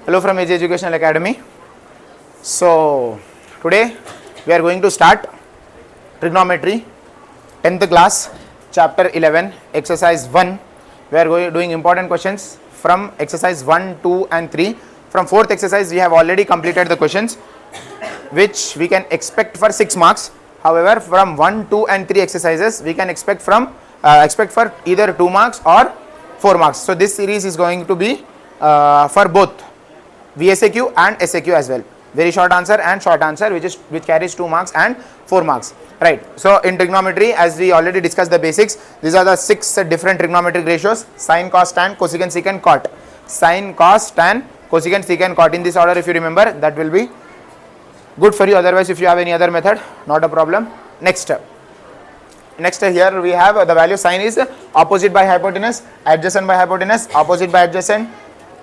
Hello from AG Educational Academy. So today we are going to start trigonometry 10th class chapter 11 exercise 1. We are doing important questions from exercise 1, 2 and 3. From 4th exercise we have already completed the questions which we can expect for 6 marks. However, from 1, 2 and 3 exercises we can expect for either 2 marks or 4 marks. So this series is going to be for both VSAQ and SAQ as well. Very short answer and short answer which carries 2 marks and 4 marks. Right. So in trigonometry, as we already discussed the basics, these are the 6 different trigonometric ratios: sine, cos, tan, cosecant, secant, cot. Sine, cos, tan, cosecant, secant, cot. In this order, if you remember, that will be good for you. Otherwise, if you have any other method, not a problem. Next here we have the value. Sine is opposite by hypotenuse, adjacent by hypotenuse, opposite by adjacent.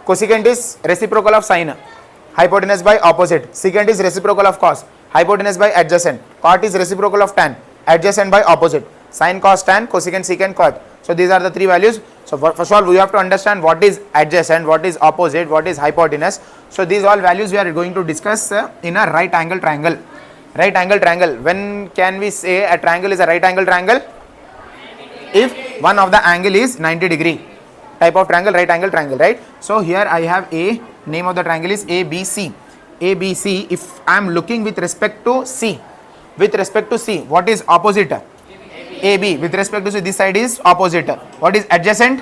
Cosecant is reciprocal of sine, hypotenuse by opposite. Secant is reciprocal of cos, hypotenuse by adjacent. Cot is reciprocal of tan, adjacent by opposite. Sine, cos, tan, cosecant, secant, cot. So these are the 3 values. So first of all, we have to understand what is adjacent, what is opposite, what is hypotenuse. So these all values we are going to discuss in a right angle triangle. Right angle triangle. When can we say a triangle is a right angle triangle? If one of the angle is 90 degree. Type of triangle, right angle triangle, right? So here I have A, name of the triangle is ABC. ABC, if I am looking with respect to C, what is opposite? AB. With respect to C, this side is opposite. What is adjacent?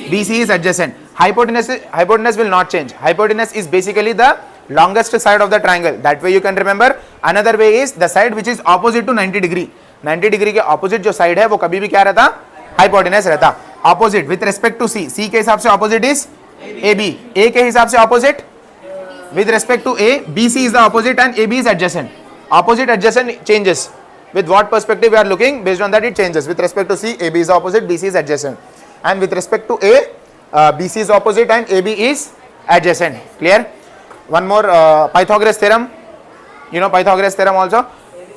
BC is adjacent. Hypotenuse will not change. Hypotenuse is basically the longest side of the triangle. That way you can remember. Another way is the side which is opposite to 90 degree. 90 degree के opposite जो side है वो कभी भी क्या रहता? Hypotenuse रहता. Opposite with respect to C. C के हिसाब से opposite is AB. A के हिसाब से opposite with respect to A. BC is the opposite and AB is adjacent. Opposite adjacent changes. With what perspective we are looking, based on that it changes. With respect to C, AB is opposite, BC is adjacent. And with respect to A, BC is opposite and AB is adjacent. Clear? One more Pythagoras theorem. You know Pythagoras theorem also.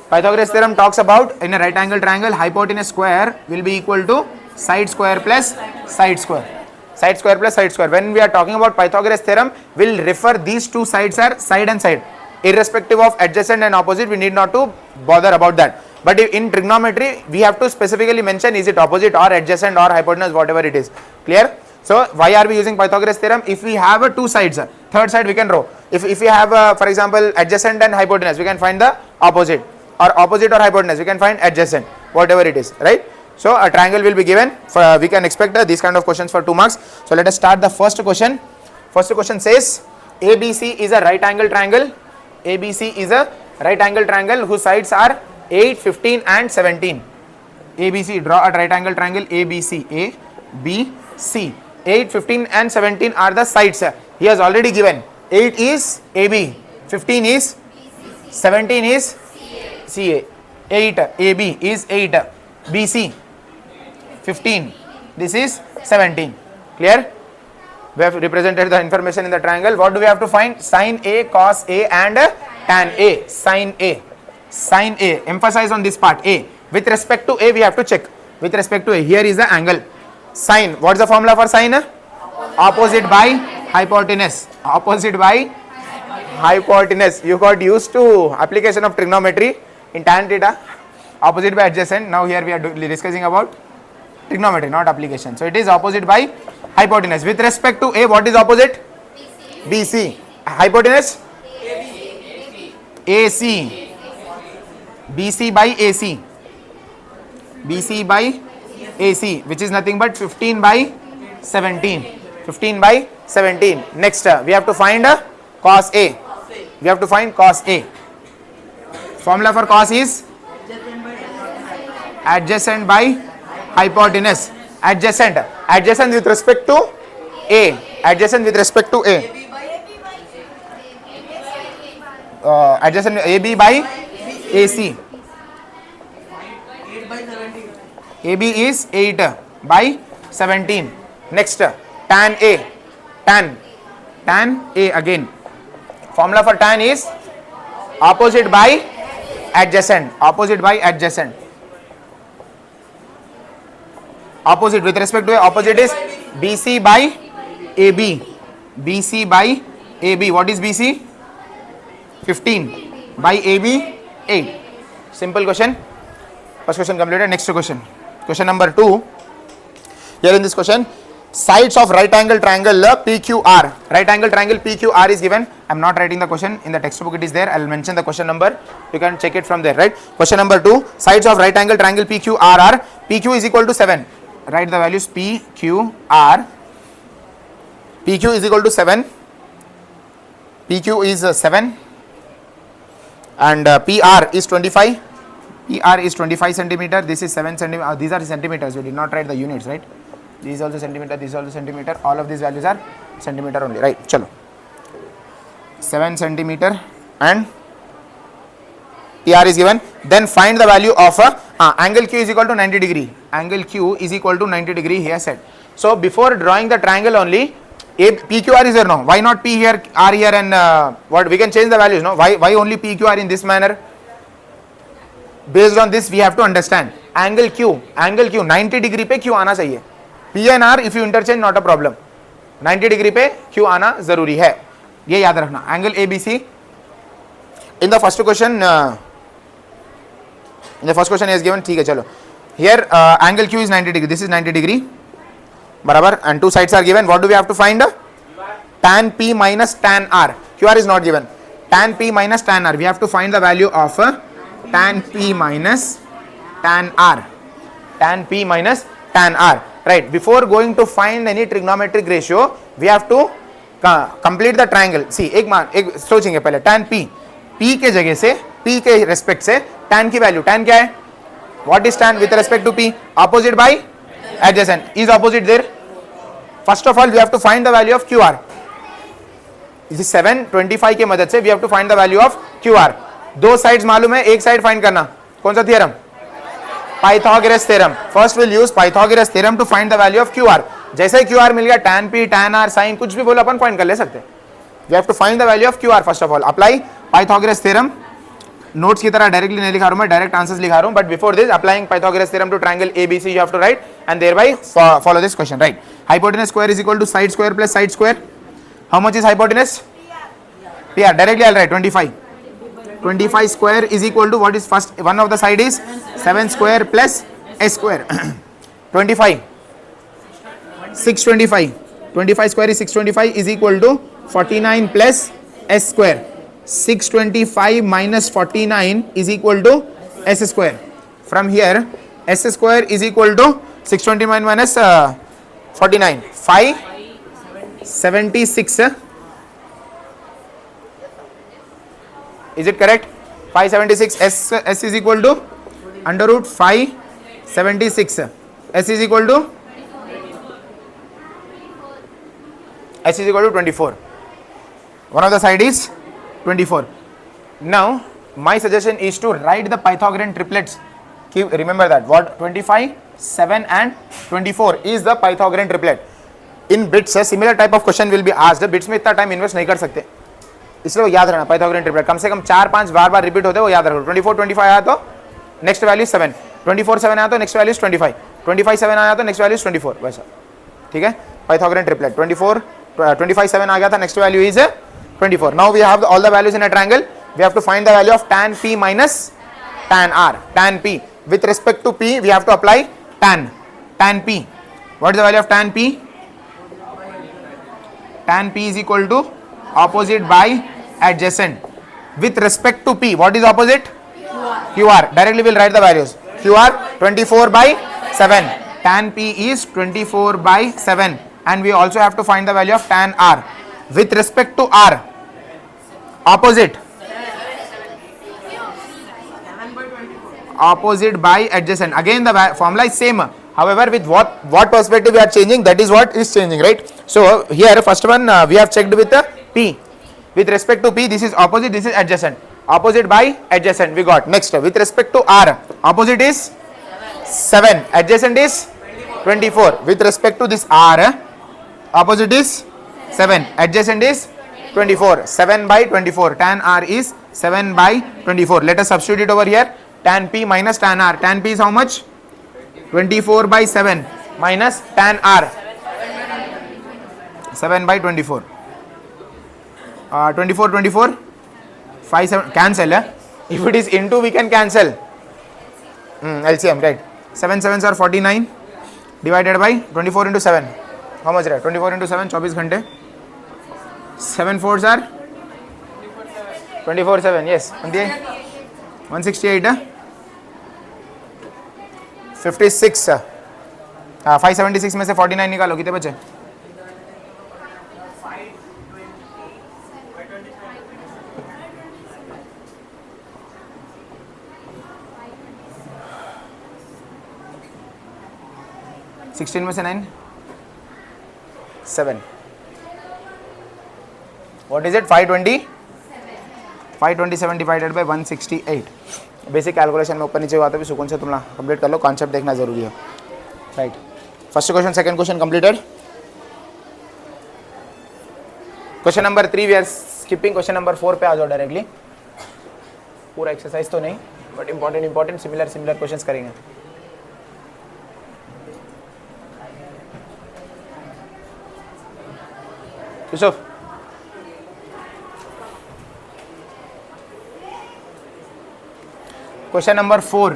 Pythagoras theorem talks about in a right angle triangle, hypotenuse square will be equal to side square plus side square. Side square plus side square. When we are talking about Pythagoras theorem, we will refer these two sides are side and side. Irrespective of adjacent and opposite, we need not to bother about that. But in trigonometry, we have to specifically mention is it opposite or adjacent or hypotenuse, whatever it is. Clear? So why are we using Pythagoras theorem? If we have 2 sides, third side we can draw. If we have for example adjacent and hypotenuse, we can find the opposite, or opposite or hypotenuse, we can find adjacent, whatever it is, right? So a triangle will be given. We can expect these kind of questions for 2 marks. So let us start the first question. First question says ABC is a right angle triangle. ABC is a right angle triangle whose sides are 8, 15 and 17. ABC, draw a right angle triangle ABC. A, B, C. 8, 15 and 17 are the sides. He has already given. 8 is AB, 15 is 17 is CA. 8 AB is 8, BC 15, this is 17. Clear? We have represented the information in the triangle. What do we have to find? Sine A, cos A and tan A. Sine A. Sine A. Emphasize on this part. A. With respect to A, we have to check. With respect to A, here is the angle. Sine. What is the formula for sine? Opposite by hypotenuse. Opposite by hypotenuse. You got used to application of trigonometry in tan theta. Opposite by adjacent. Now here we are discussing about trigonometry, not application. So it is opposite by hypotenuse. With respect to A, what is opposite? BC. Hypotenuse? AC. BC by AC. BC by AC, which is nothing but 15 by 17. 15 by 17. Next, we have to find cos A. We have to find cos A. Formula for cos is adjacent by hypotenuse. Adjacent. Adjacent with respect to A. Adjacent with respect to A. Adjacent AB by AC. AB is 8 by 17. Next, tan A. Tan A again. Formula for tan is opposite by adjacent. Opposite by adjacent. Opposite with respect to A, opposite is BC by AB. BC by AB, what is BC? 15 by AB 8. Simple question. First question completed. Next question. Question number 2. Here in this question, sides of right angle triangle PQR. Right angle triangle PQR is given. I am not writing the question in the textbook. It is there. I will mention the question number. You can check it from there. Right. Question number 2. Sides of right angle triangle PQR are PQ is equal to 7. Write the values PQR. PQ is equal to 7. PQ is 7 and PR is 25. PR is 25 centimeter. This is 7 centimeter. These are centimeters. We did not write the units, right? This is also centimeter. This is also centimeter. All of these values are centimeter only, right? Chalo. 7 centimeter and PR is given. Then find the value of angle Q is equal to 90 degree. Angle Q is equal to 90 degree here said. So before drawing the triangle only, PQR is there, no? Why not P here, R here, and what we can change the values, no? Why only PQR in this manner? Based on this we have to understand angle Q 90 degree पे Q आना चाहिए. P and R if you interchange not a problem. 90 degree पे Q आना जरूरी है, ये याद रखना. Angle ABC in the first question is given. ठीक है चलो. Here angle Q is 90 degree. This is 90 degree. बराबर, and two sides are given. What do we have to find? Tan P minus tan R. QR is not given. Tan P minus tan R. We have to find the value of tan P minus tan R. Tan P minus tan R. Right. Before going to find any trigonometric ratio, we have to complete the triangle. See, एक सोचेंगे पहले. Tan P. P के जगह से, P के respect से tan की value. Tan क्या है? What is tan with respect to P? Opposite by adjacent. Is opposite there? First of all we have to find the value of QR. This is 725 के मदद से we have to find the value of QR. दो sides मालूम है, एक side find करना. कौन सा theorem? Pythagoras theorem. First we'll use Pythagoras theorem to find the value of QR. जैसे ही QR मिल गया, tan P, tan R, sin कुछ भी बोलो अपन find कर ले सकते हैं. We have to find the value of QR first of all. Apply Pythagoras theorem. Notes की तरह डायरेक्टली नहीं लिखा रहा हूं मैं, डायरेक्ट आंसर्स लिखा रहा हूं. But before this applying Pythagoras theorem to triangle ABC you have to write and thereby follow this question, right? Hypotenuse square is equal to side square plus side square. How much is hypotenuse? PR. Directly I'll write 25. 25 square is equal to what is first one of the side is 7 square plus S square. 25. 625. 25 square is 625 is equal to 49 plus S square. 625 minus 49 is equal to S square. From here S square is equal to 629 minus 49. 576. Is it correct? 576. S is equal to under root 576. S is equal to 24. One of the side is 24. Now my suggestion is to write the Pythagorean triplets. Remember that what 25, 7 and 24 is the Pythagorean triplet. In bits a similar type of question will be asked. Bits में इतना time invest नहीं कर सकते, इसलिए वो याद रखना Pythagorean triplet. कम से कम 4-5 बार रिपीट होते हैं, वो याद रखो. 24 25 आया तो नेक्स्ट वैल्यू 7, 24 7 आया तो नेक्स्ट वैल्यू 25, 25 7 आया तो नेक्स्ट वैल्यू 24. वैसा ठीक है. Pythagorean triplet 24 25 7 आ गया था, next value is 24. Now we have all the values in a triangle. We have to find the value of tan P minus tan R. Tan P with respect to P we have to apply tan P. What is the value of tan P? Tan P is equal to opposite by adjacent. With respect to P, what is opposite? QR. Directly we'll write the values. QR 24 by 7. Tan P is 24 by 7, and we also have to find the value of tan R. With respect to R, opposite by adjacent. Again the formula is same, however with what perspective we are changing, that is what is changing, right? So here first one we have checked with the P. With respect to P, this is opposite, this is adjacent. Opposite by adjacent we got. Next with respect to R, opposite is 7, adjacent is 24. With respect to this R, opposite is 7, adjacent is 24. 7 by 24. Tan R is 7 by 24. Let us substitute over here. Tan P minus tan R. Tan P is how much? 24 by 7 minus tan R. 7 by 24. 24, 24, 5, 7, cancel. If it is into, we can cancel. LCM, right. 7 7s are 49 divided by 24 into 7. How much, right? 24 into 7, 24 घंटे. 7 4s are 24 7, yes. 168, 56. 576 में से 49 निकालो, कितने बचे? 16 में से 9, 7. What is it? 527 divided by 168. Basic calculation में ऊपर नीचे हुआ था भी सुकून से तुम कंप्लीट कर लो. कॉन्सेप्ट देखना जरूरी है. Right. First question, second question completed. Question number 3 we are skipping. Question number 4 पे आ जाओ डायरेक्टली. पूरा एक्सरसाइज तो नहीं, बट इंपॉर्टेंट सिमिलर क्वेश्चंस करेंगे. Yusuf, question number 4.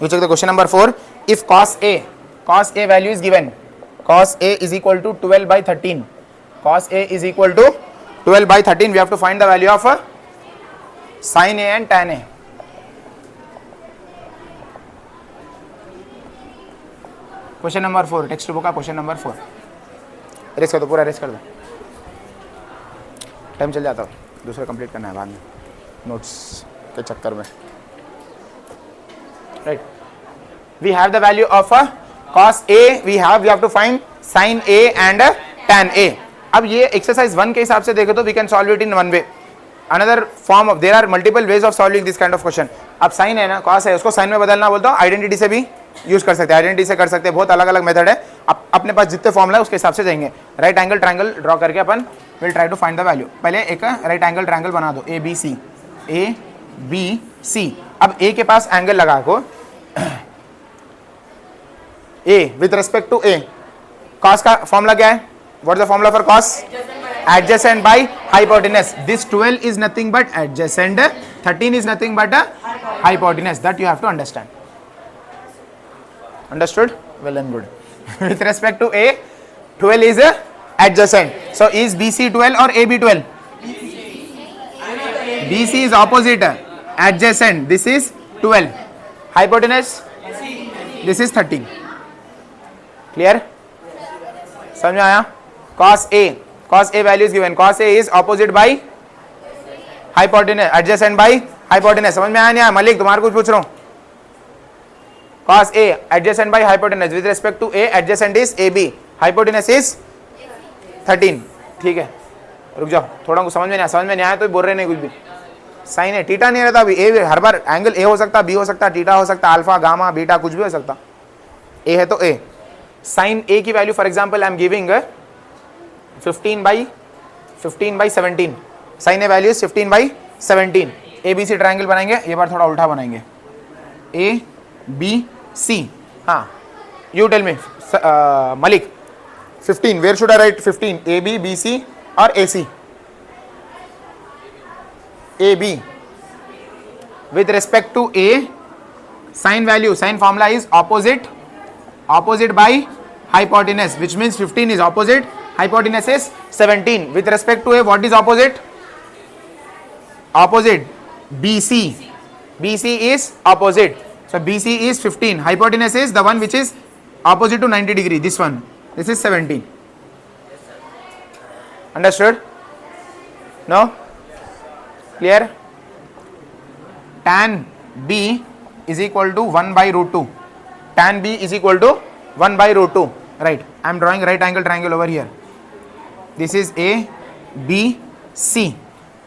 You check the question number 4. If cos A value is given, cos A is equal to 12 by 13. Cos A is equal to 12 by 13. We have to find the value of sin A and tan A. Question number 4. Text book का question number 4. Race कर दो, पूरा race कर दो. Time चल जाता है, दूसरा कंप्लीट करना है बाद में नोट्स के चक्कर में. Right. We have the value of cos A. We have to find sin A and tan A. अब ये exercise 1 के हिसाब से देखे तो we can solve it in one way. Another form of, there are multiple ways of solving this kind of question. अब sin है ना, cos है, उसको sin में बदलना बोलता हूँ, आइडेंटिटी से भी यूज कर सकते हैं, आइडेंटिटी से कर सकते हैं. बहुत अलग अलग मेथड है. अपने पास जितने फॉर्मूला है उसके हिसाब से जाएंगे. राइट एंगल ट्रायंगल ड्रॉ करके अपन will try to find the value. पहले एक राइट एंगल ट्रायंगल बना दो, ए बी सी. अब ए के पास एंगल लगा को A with respect to A. Cos का फॉर्मूला क्या है? What is the formula for cos? Adjacent by hypotenuse. This 12 is nothing but adjacent, 13 is nothing but hypotenuse. That you have to understand. Understood? Well and good. With respect to A 12 is adjacent. So is BC 12 or AB 12? BC is opposite, adjacent. This is 12. Hypotenuse? This is 13. Clear? समझ में आया? Cos A value is given. Cos A is opposite by hypotenuse, adjacent by hypotenuse. समझ में आया नहीं आया? मलिक तुम्हारे कुछ पूछ रहा हूँ. Cos A adjacent by hypotenuse. With respect to A, adjacent is AB. Hypotenuse is 13. ठीक है, रुक जाओ, थोड़ा समझ में नहीं आया तो बोल रहे नहीं कुछ भी. साइन है, थीटा नहीं रहता अभी. ए हर बार एंगल ए हो सकता, बी हो सकता, थीटा हो सकता, अल्फा गामा बीटा कुछ भी हो सकता. ए है तो ए. साइन ए की value for example I am giving 15 by 17. Sine A value 15 by 17. A B C triangle बनाएंगे. ये बार थोड़ा उल्टा बनाएंगे. A B C. हाँ, you tell me Malik. 15, where should I write 15? AB, BC or AC? AB. With respect to A, sin value, sin formula is opposite by hypotenuse, which means 15 is opposite, hypotenuse is 17. With respect to A, what is opposite? Opposite, BC. BC is opposite. So BC is 15. Hypotenuse is the one which is opposite to 90 degree. This one. This is 17. Understood? No? Clear? Tan B is equal to 1 by root 2. Tan B is equal to 1 by root 2. Right. I am drawing right angle triangle over here. This is A, B, C.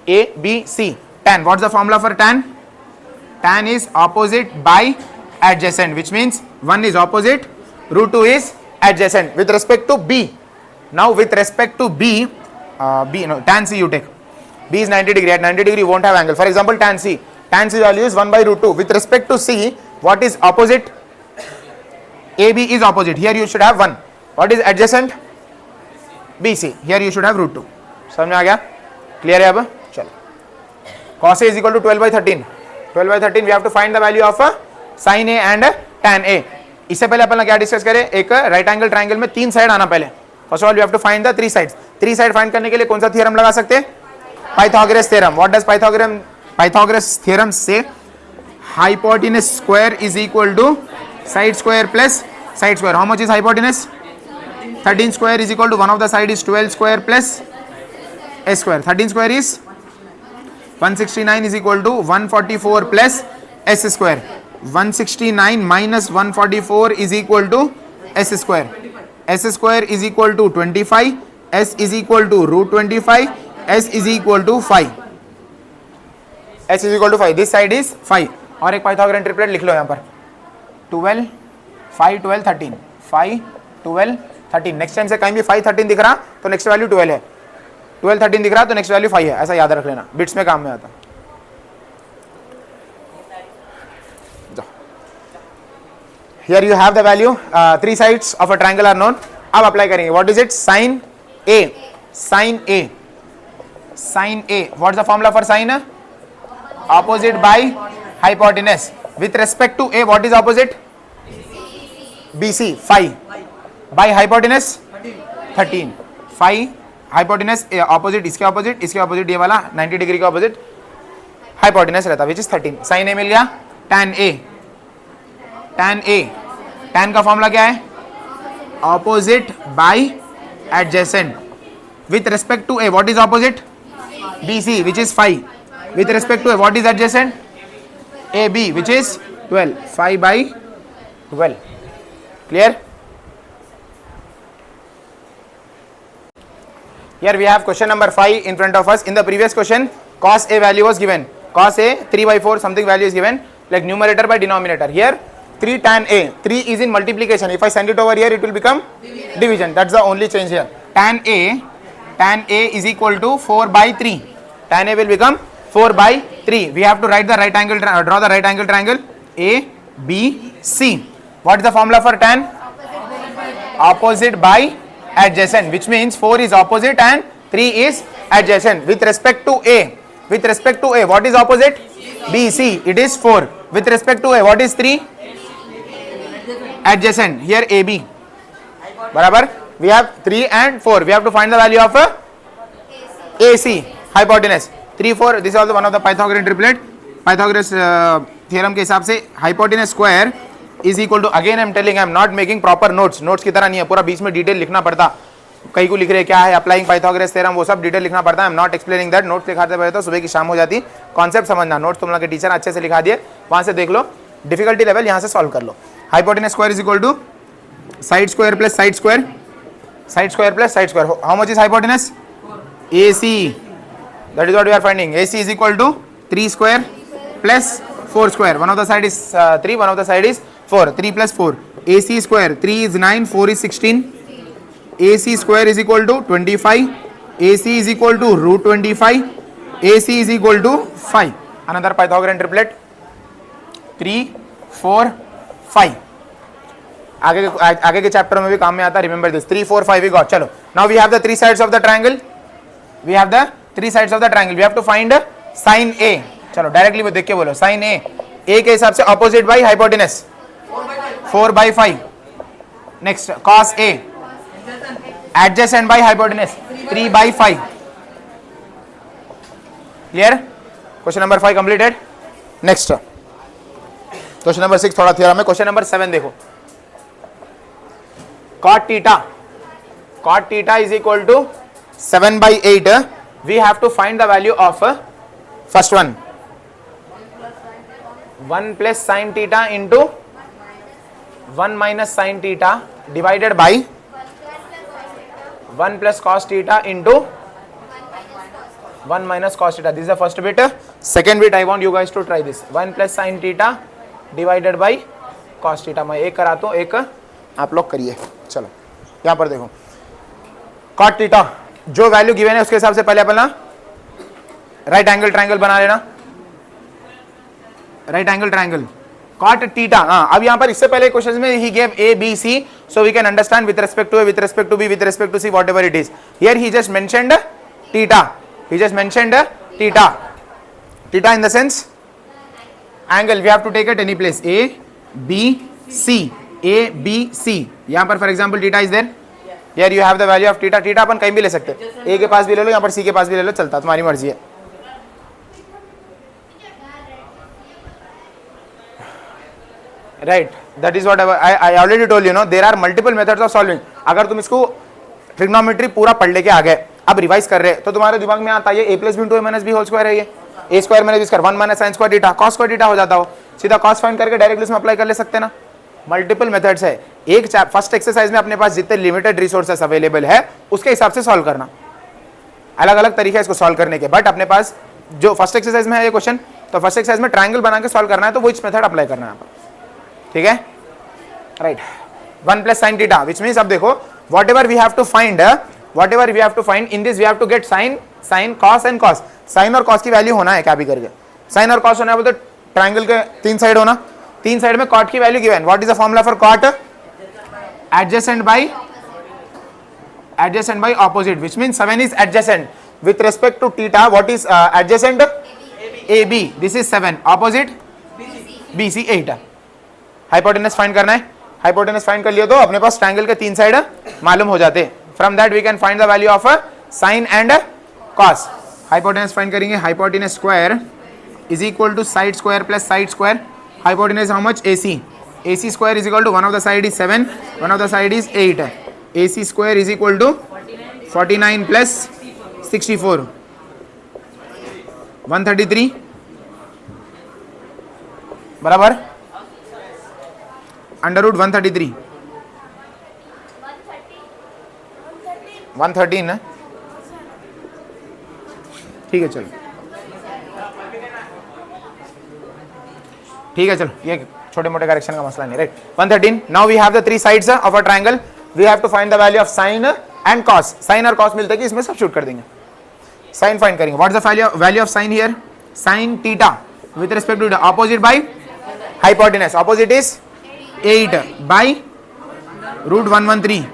A, B, C. Tan. What's the formula for tan? Tan is opposite by adjacent, which means 1 is opposite, root 2 is adjacent. With respect to B, now with respect to B, tan C you take. B is 90 degree. At 90 degree you won't have angle. For example, tan C value is 1 by root 2. With respect to C, what is opposite? AB is opposite. Here you should have 1. What is adjacent? BC. Here you should have root 2. समझ में आ गया? Clear है? अब चलो, cos A is equal to 12/13. 12/13 we have to find the value of sin A and tan A. इससे पहले अपन क्या discuss करें, एक राइट एंगल ट्राइंगल में 3 साइड आना पहले. First of all we have to find the 3 sides. 3 side find करने के लिए कौन सा थ्योरम लगा सकते हैं? Pythagoras theorem. What does Pythagoras theorem से? Hypotenuse square is equal to side square plus side square. How much is hypotenuse? 13 square is equal to one of the side is 12 square plus a square. 13 square is 169 is equal to 144 plus s square. 169 minus 144 is equal to s square. S square is equal to 25. S is equal to root 25. S is equal to 5. S is equal to 5. This side is 5. और एक Pythagorean triplet लिख लो यहाँ पर. 12 5 12 13 5 12 13. Next time से कहीं भी 5 13 दिख रहा तो नेक्स्ट वैल्यू 12 है. 12 13 दिख रहा तो नेक्स्ट वैल्यू 5 है. ऐसा याद रख लेना, बिट्स में काम में आता. Here you have the value. 3 sides of a triangle are known. अब अप्लाई करेंगे. What is it? Sine A. Sine A. Sine A. What is the formula for sine? Opposite by hypotenuse. With respect to A what is opposite? BC 5 by hypotenuse 13. 5 hypotenuse opposite, इसके opposite ये वाला 90 degree के opposite hypotenuse रहता, which is 13. sin A मिल गया. tan A. tan का formula क्या है? opposite by adjacent. with respect to A what is opposite? BC which is 5. with respect to A what is adjacent? AB which is 12. 5 by 12. Clear? Here we have question number 5 in front of us. In the previous question, cos A value was given. Cos A 3/4 something value is given, like numerator by denominator. Here 3 tan A. 3 is in multiplication. If I send it over here, it will become division. That's the only change here. Tan A is equal to 4/3. Tan A will become 4/3. We have to write the right angle, draw the right angle triangle ABC. What is the formula for tan? Opposite by adjacent, which means 4 is opposite and 3 is adjacent. With respect to A, what is opposite? BC, it is 4. With respect to A, what is 3? Adjacent. Here AB. Barabar? We have 3 and 4. We have to find the value of AC, hypotenuse. 3 4. This is also one of the Pythagorean triplet. Pythagoras theorem के हिसाब से hypotenuse square is equal to, again I am telling, I am not making proper notes. Notes की तरह नहीं है, पूरा बीच में detail लिखना पड़ता. कई को लिख रहे क्या है अप्लाइंग पाइथागोरस थ्योरम, वो सब डिटेल लिखना पड़ता है. I am not explaining that. Notes लिखाते पहले तो सुबह की शाम हो जाती. कॉन्सेप्ट समझना. नोट्स तुम लोग के टीचर अच्छे से लिखा दिए, वहां से देख लो. डिफिकल्टी लेवल यहाँ से सॉल्व कर लो. Hypotenuse square is equal to side square plus side square. Side square plus side square. How much is hypotenuse? AC. That is what we are finding. AC is equal to 3 square plus 4 square. One of the side is 3, one of the side is 4. 3 plus 4. AC square. 3 is 9, 4 is 16. AC square is equal to 25. AC is equal to root 25. AC is equal to 5. Another Pythagorean triplet. 3, 4, 5. आगे के chapter में भी काम में आता. Remember this. 3, 4, 5 we got. चलो. Now we have the 3 sides of the triangle. We have the 3 sides of the triangle. We have to find sin A. चलो directly वो देख के बोलो. sin A. A के हिसाब से opposite by hypotenuse. 4/5. Next cos A. Adjacent by hypotenuse. 3/5. Clear? Question number 5 completed. Next. Question number 6 थोड़ा theorem है. Question number 7 देखो. Cot theta. Cot theta is equal to 7/8. We have to find the value of first one. 1 plus sin theta into 1 minus sin theta divided by 1 plus cos theta into 1 minus cos theta. This is the first bit. Second bit I want you guys to try this. 1 plus sin theta divided by cos theta. मैं एक कराता हूँ, एक आप लोग करिए. चलो यहाँ पर देखो. cot theta जो वैल्यू गिवन है उसके हिसाब से पहले अपना राइट एंगल ट्रायंगल बना लेना. Right angle triangle cot theta. अब यहाँ पर इससे पहले क्वेश्चन में he gave A B C, so we can understand with respect to A, with respect to B, with respect to C, whatever it is. Here he just mentioned theta. he just mentioned theta. Theta in the sense angle, we have to take at any place, A B C, A B C. यहाँ पर for example theta is there, here you have the value of theta. theta अपन कहीं भी ले सकते हैं, A के पास भी ले लो, यहाँ पर C के पास भी ले लो, चलता, तुम्हारी मर्जी है. Right, that is what I already told you, know, there are multiple methods of solving. अगर तुम इसको ट्रिग्नोमेट्री पूरा पढ़ लेके आ गए, अब रिवाइज कर रहे तो तुम्हारे दिमाग में आता है a plus B into A minus B whole square है, ये A square minus B square 1 minus sine square theta cos square theta हो जाता हो, सीधा कॉस फाइंड करके डायरेक्टली इसमें अप्लाई कर ले सकते ना. मल्टीपल मेथड्स है. एक फर्स्ट एक्सरसाइज में अपने पास जितने लिमिटेड रिसोर्सेस अवेलेबल है उसके हिसाब से सॉल्व करना, अलग अलग तरीके इसको सॉल्व करने के. बट अपने पास जो फर्स्ट एक्सरसाइज में है ये क्वेश्चन, तो फर्स्ट एक्सरसाइज में ट्रायंगल बना के सॉल्व करना है, तो वो इस मेथड अप्लाई करना है. ठीक है, right. 1 plus sine theta which means, अब देखो whatever we have to find in this we have to get sine cos and cos. Sine और कॉस की वैल्यू होना है, क्या भी करके साइन और कॉस होना है, बोलते ट्रायंगल के 3 साइड होना, 3 साइड में कॉट की value given. What is the formula for cot? Adjacent by opposite, which means 7 is adjacent with respect to theta. What is adjacent? AB. This is 7, opposite BC 8. Hypotenuse find करना है, hypotenuse find कर लिया तो अपने पास triangle के 3 side मालूम हो जाते. From that we can find the value of sine and cos. Hypotenuse find करेंगे, hypotenuse square is equal to side square plus side square. Hypotenuse how much? AC. AC square is equal to, one of the side is 7, one of the side is 8. AC square is equal to 49 plus 64, 133 बराबर under root 133, 113 है. ठीक है चलो, ठीक है चलो, ये छोटे मोटे करेक्शन का मसला नहीं, right. 113. Now we have the 3 sides of a triangle, we have to find the value of sine and cos. Sine और कॉस मिलता है कि इसमें सब्स्टिट्यूट कर देंगे, साइन फाइंड करेंगे. What is the value of sine here? Sine theta with respect to opposite by hypotenuse. Opposite is 8 by root 113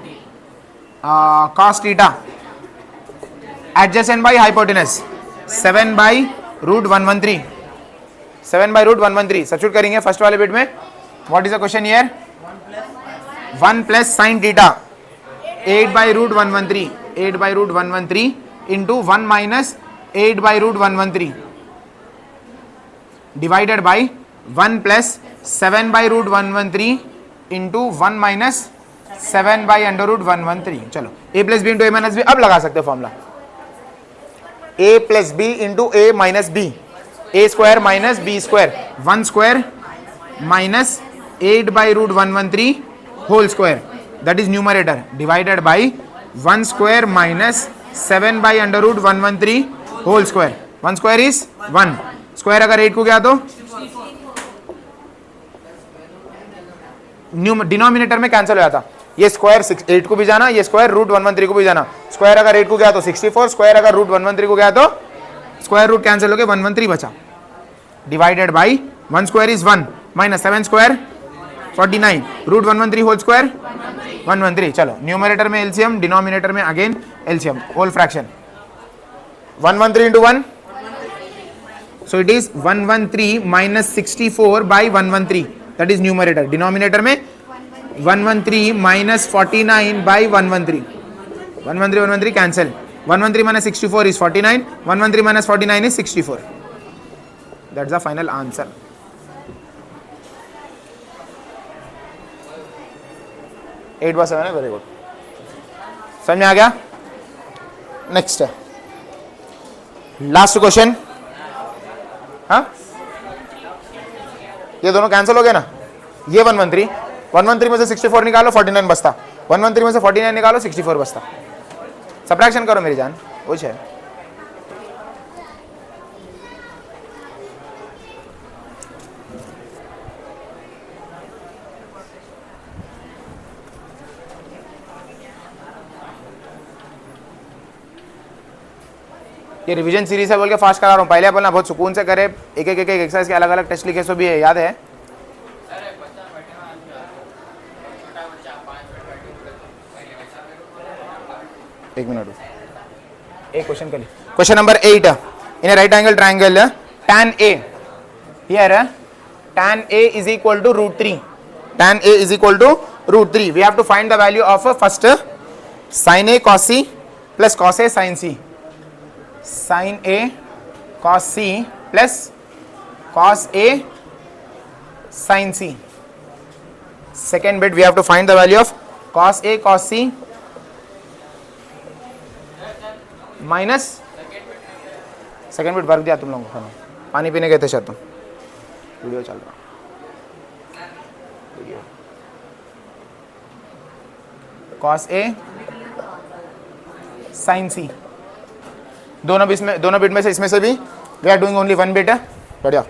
cos theta. Adjacent by hypotenuse 7 by root 113, 7 by root 113. Substitute करेंगे first वाले bit में. What is the question here? 1 plus sine theta 8 by root 113, 8 by root 113 into 1 minus 8 by root 113 divided by 1 plus 7 by root 113 into 1 minus 7 by under root 113. चलो a plus B into A minus B अब लगा सकते हो formula. a plus B into A minus B, A square minus B square, 1 square minus 8 by root 113 whole square, that is numerator, divided by 1 square minus 7 by under root 113 whole square. 1 square is 1, square अगर 8 को गया तो denominator में cancel हो जाता. ये square 8 को भी जाना, ये स्क्वायर रूट 113 को भी जाना. स्क्वायर अगर 8 को गया तो 64, स्क्वायर अगर रूट 113 को गया तो स्क्वायर रूट कैंसिल हो गया, 113 बचा. Divided by 1 square is 1 minus 7 square 49, root 113 whole square 113. चलो न्यूमरेटर में एलसीएम, डिनोमिनेटर में again LCM, whole fraction. 113 into 1, so it is 113 minus 64 by 113, that is numerator. Denominator में 113 minus 49 by 113, 113 cancel, 113 minus 64 is 49, 113 minus 49 is 64. That's the final answer. Eight by 7 है, very good. समझ में आ गया? Next last question. हाँ, ये दोनों cancel हो गए ना. ये 113 में से 64 निकालो 49 बचता, 113 में से 49 निकालो 64 बचता. सब्ट्रैक्शन करो मेरी जान, कुछ है. ये रिवीजन सीरीज है बोल के फास्ट करा रहा हूँ. पहले अपन ना बहुत सुकून से करे, एक एक एक्सरसाइज के अलग अलग टेस्ट लिखे, सो भी है, याद है. एक मिनट. एक क्वेश्चन कर ली. Question number 8. In a right angle triangle, tan A. Here, tan A is equal to root 3. Tan A is equal to root 3. We have to find the value of first sin A cos C plus cos A sin C. Sin A cos C plus cos A sin C. Second bit, we have to find the value of cos A cos C minus. Second bit work दिया तुम लोगों को. पानी पीने गए थे शायद तुम. वीडियो चल रहा. cos A sin C. दोनों बिट में से इसमें से भी we are doing only one bit है. बढ़िया.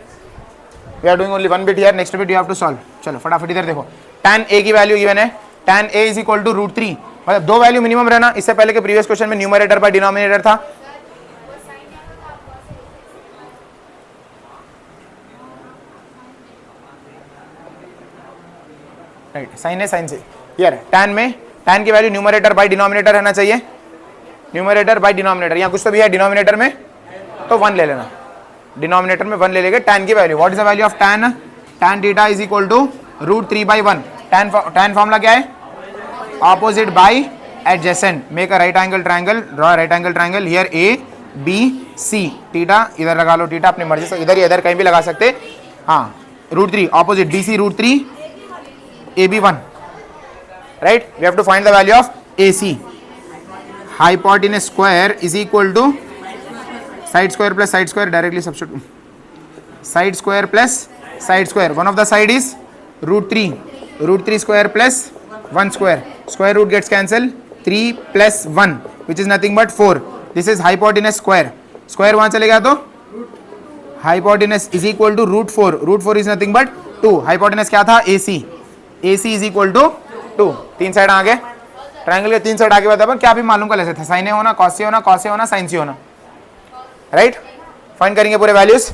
We are doing only one bit here. Next bit you have to solve. चलो फटाफट इधर देखो. tan A की वैल्यू गिवन है. tan A is equal to root 3. मतलब दो वैल्यू मिनिमम रहना. इससे पहले के प्रीवियस क्वेश्चन में न्यूमरेटर बाय डिनोमिनेटर था. राइट. साइन ए साइन से हियर tan में tan की वैल्यू न्यूमरेटर बाय डिनोमिनेटर रहना चाहिए. Numerator by denominator. यहाँ कुछ तो भी है डिनोमिनेटर में तो 1 ले लेना. डिनोमिनेटर में 1 ले लेंगे. tan की value what is the value of tan. tan theta is equal to root 3 by 1. tan formula क्या है? Opposite by adjacent. Make a right angle triangle. Draw right angle triangle. Here A B C. Theta इधर लगा लो. Theta अपनी मर्जी से इधर या इधर कहीं भी लगा सकते. हाँ. Root 3 opposite D C root 3 A B 1. Right. We have to find the value of A C. Hypotenuse square is equal to side square plus side square. Directly substitute. Side square plus side square. One of the side is root 3. Root 3 square plus 1 square. Square root gets cancelled. 3 plus 1 which is nothing but 4. This is hypotenuse square. Square वहाँ चले गया तो hypotenuse is equal to root 4. Root 4 is nothing but 2. Hypotenuse क्या था? AC. AC is equal to 2. तीन side आ गए. Triangle के तीन साइड आगे बताया क्या भी मालूम कर ले सकते. साइन ए होना, कॉस ए होना, कॉस ए होना, साइन सी होना. राइट. फाइंड करेंगे पूरे वैल्यूज.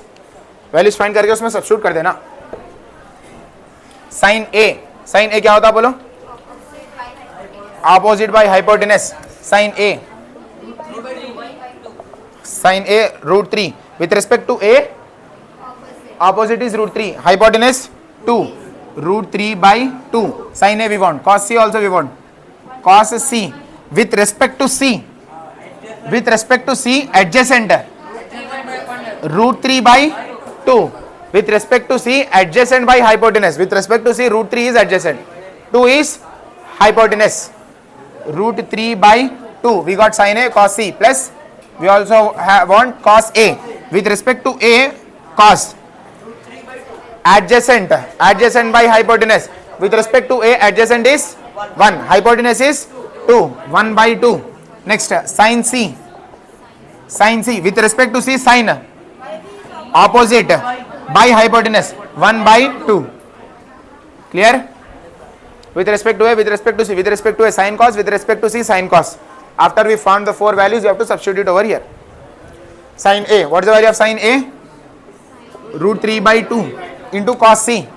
वैल्यूज फाइंड करके उसमें सब्स्टिट्यूट कर देना. साइन ए क्या होता है बोलो? opposite by hypotenuse. sin A root 3 with respect to A opposite is root 3. Hypotenuse 2 root 3 by 2. sin A we want. Cos C also we want. Cos C with respect to C adjacent root 3 by 2 with respect to C adjacent by hypotenuse. With respect to C root 3 is adjacent. 2 is hypotenuse. Root 3 by 2 we got sin A cos C plus we also want cos A with respect to A cos adjacent by hypotenuse with respect to A adjacent is 1. Hypotenuse is 2. 1 by 2. Next sin C with respect to C sin opposite by hypotenuse 1 by 2. Clear? With respect to A, with respect to C, with respect to A sin cos, with respect to C sin cos. After we found the four values, you have to substitute over here. Sin A, what is the value of sin A? Root 3 by 2 into cos C.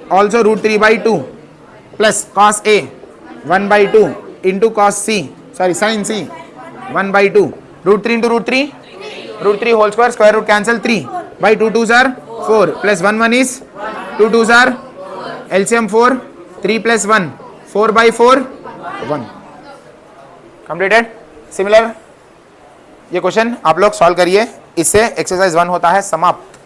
Also root 3 by 2 plus cos A 1 by 2 into cos C. Sorry, sin C 1 by 2. Root 3 into root 3. Root 3 whole square. Square root cancel 3 by 2 2s are 4 plus 1 1 is 2 2s are LCM 4. 3 plus 1 4 by 4 1. Completed. Similar ये question आप लोग solve करिए. इससे exercise 1 होता है समाप्त.